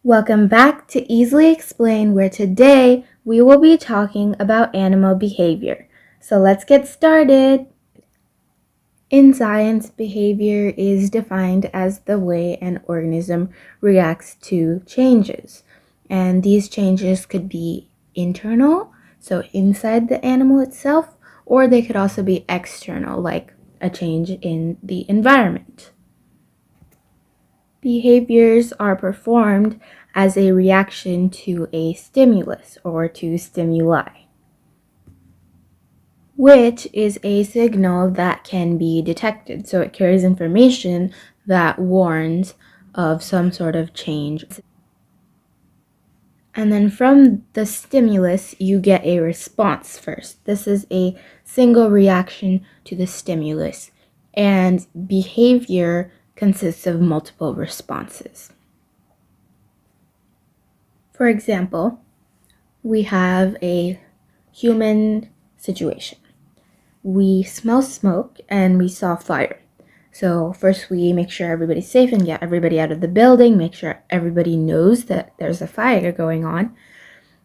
Welcome back to Easily Explained, where today we will be talking about animal behavior. So let's get started. In science, behavior is defined as the way an organism reacts to changes. And these changes could be internal, so inside the animal itself, or they could also be external, like a change in the environment. Behaviors are performed as a reaction to a stimulus or to stimuli, which is a signal that can be detected. So it carries information that warns of some sort of change. And then from the stimulus, you get a response first. This is a single reaction to the stimulus, and behavior consists of multiple responses. For example, we have a human situation. We smell smoke and we saw fire. So first we make sure everybody's safe and get everybody out of the building, make sure everybody knows that there's a fire going on.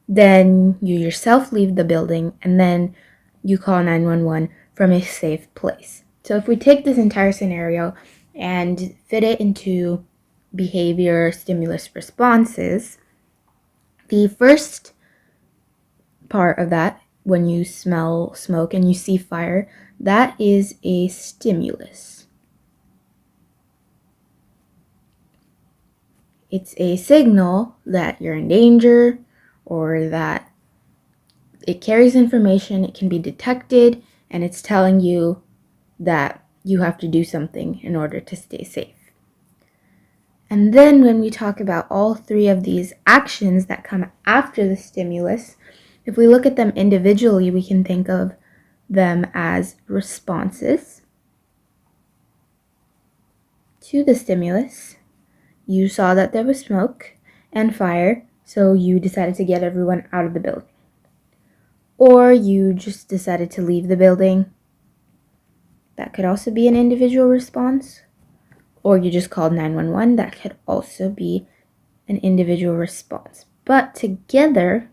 Then you yourself leave the building and then you call 911 from a safe place. So if we take this entire scenario and fit it into behavior stimulus responses, the first part of that, when you smell smoke and you see fire, that is a stimulus. It's a signal that you're in danger or that it carries information, it can be detected, and it's telling you that you have to do something in order to stay safe. And then when we talk about all three of these actions that come after the stimulus, if we look at them individually, we can think of them as responses to the stimulus. You saw that there was smoke and fire, so you decided to get everyone out of the building. Or you just decided to leave the building. That could also be an individual response. Or you just called 911. That could also be an individual response. But together,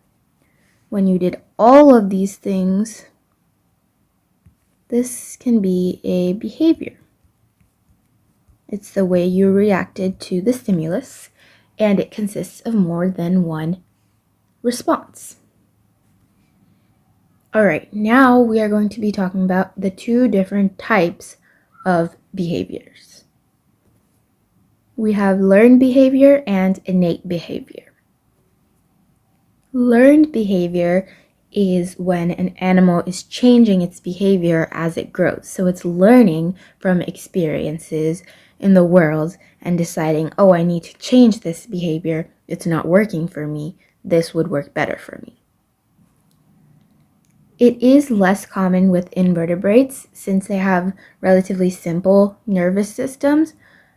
when you did all of these things, this can be a behavior. It's the way you reacted to the stimulus, and it consists of more than one response. Alright, now we are going to be talking about the two different types of behaviors. We have learned behavior and innate behavior. Learned behavior is when an animal is changing its behavior as it grows. So it's learning from experiences in the world and deciding, oh, I need to change this behavior. It's not working for me. This would work better for me. It is less common with invertebrates since they have relatively simple nervous systems,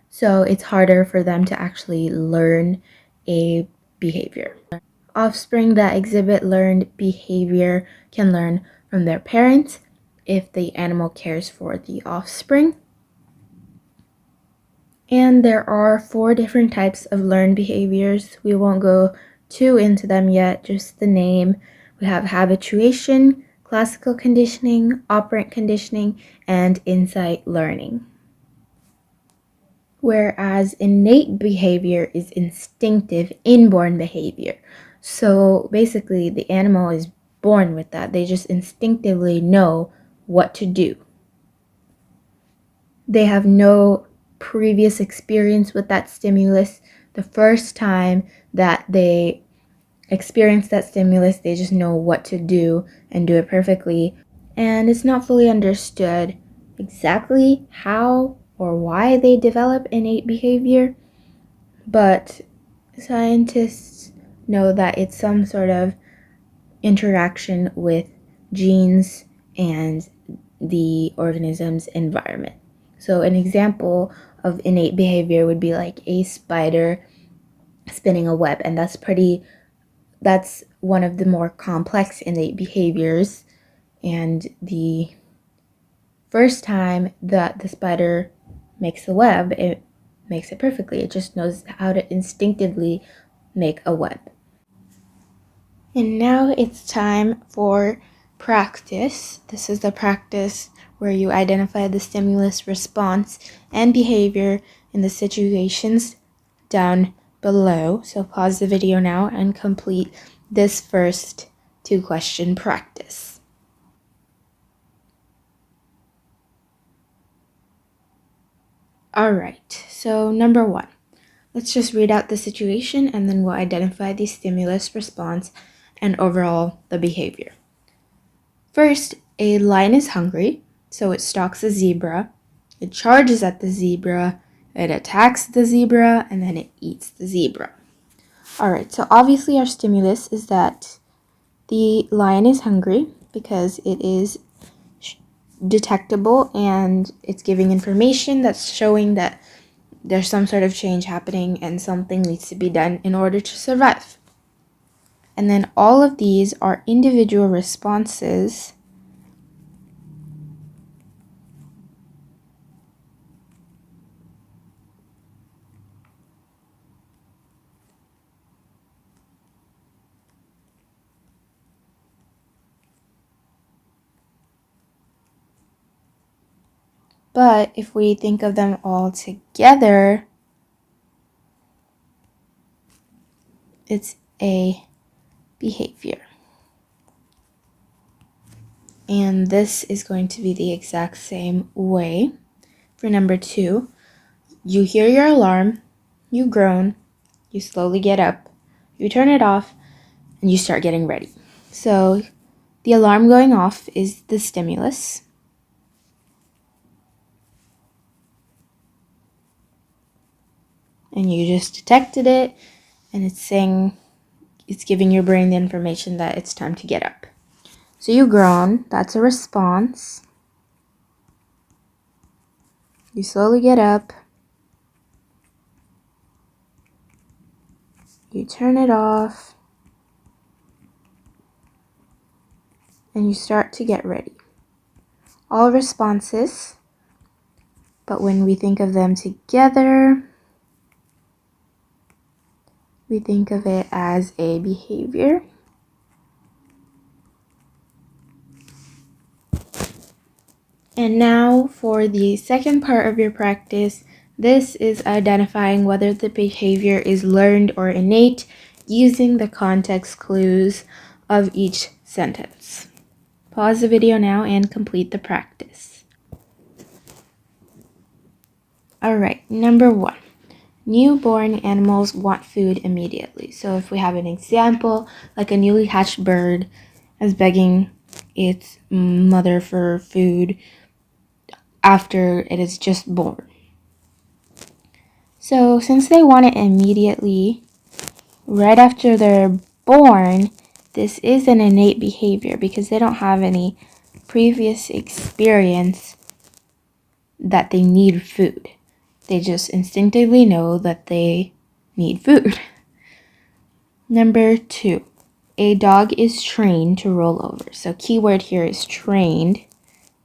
so it's harder for them to actually learn a behavior. Offspring that exhibit learned behavior can learn from their parents if the animal cares for the offspring. And there are 4 different types of learned behaviors. We won't go too into them yet, just the name. We have habituation, classical conditioning, operant conditioning, and insight learning. Whereas innate behavior is instinctive, inborn behavior. So basically, the animal is born with that. They just instinctively know what to do. They have no previous experience with that stimulus. The first time that they experience that stimulus, they just know what to do and do it perfectly. And it's not fully understood exactly how or why they develop innate behavior, but scientists know that it's some sort of interaction with genes and the organism's environment. So an example of innate behavior would be like a spider spinning a web, and that's one of the more complex innate behaviors. And the first time that the spider makes the web, it makes it perfectly. It just knows how to instinctively make a web. And now it's time for practice. This is the practice where you identify the stimulus response and behavior in the situations down below. So pause the video now and complete this first 2-question practice. All right, so number 1. Let's just read out the situation and then we'll identify the stimulus response and overall the behavior. First, a lion is hungry, so it stalks a zebra. It charges at the zebra, it attacks the zebra, and then it eats the zebra. All right, so obviously our stimulus is that the lion is hungry because it is detectable and it's giving information that's showing that there's some sort of change happening and something needs to be done in order to survive. And then all of these are individual responses but if we think of them all together, it's a behavior. And this is going to be the exact same way. For number 2, you hear your alarm, you groan, you slowly get up, you turn it off, and you start getting ready. So the alarm going off is the stimulus. And you just detected it, and it's giving your brain the information that it's time to get up. So you groan, that's a response. You slowly get up. You turn it off. And you start to get ready. All responses, but when we think of them together, we think of it as a behavior. And now for the second part of your practice, this is identifying whether the behavior is learned or innate using the context clues of each sentence. Pause the video now and complete the practice. All right, number 1. Newborn animals want food immediately. So if we have an example, like a newly hatched bird is begging its mother for food after it is just born. So since they want it immediately, right after they're born, this is an innate behavior because they don't have any previous experience that they need food. They just instinctively know that they need food. Number 2, a dog is trained to roll over. So keyword here is trained.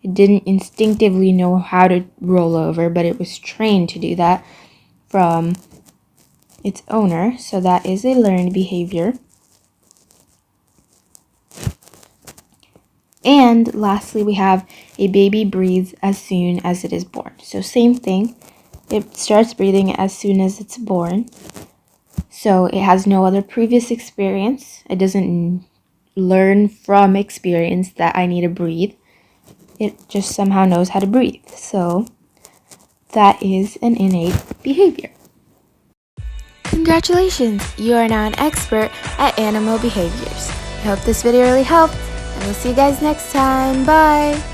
It didn't instinctively know how to roll over, but it was trained to do that from its owner. So that is a learned behavior. And lastly, we have a baby breathes as soon as it is born. So same thing. It starts breathing as soon as it's born. So it has no other previous experience. It doesn't learn from experience that I need to breathe. It just somehow knows how to breathe. So that is an innate behavior. Congratulations! You are now an expert at animal behaviors. I hope this video really helped, and we'll see you guys next time. Bye!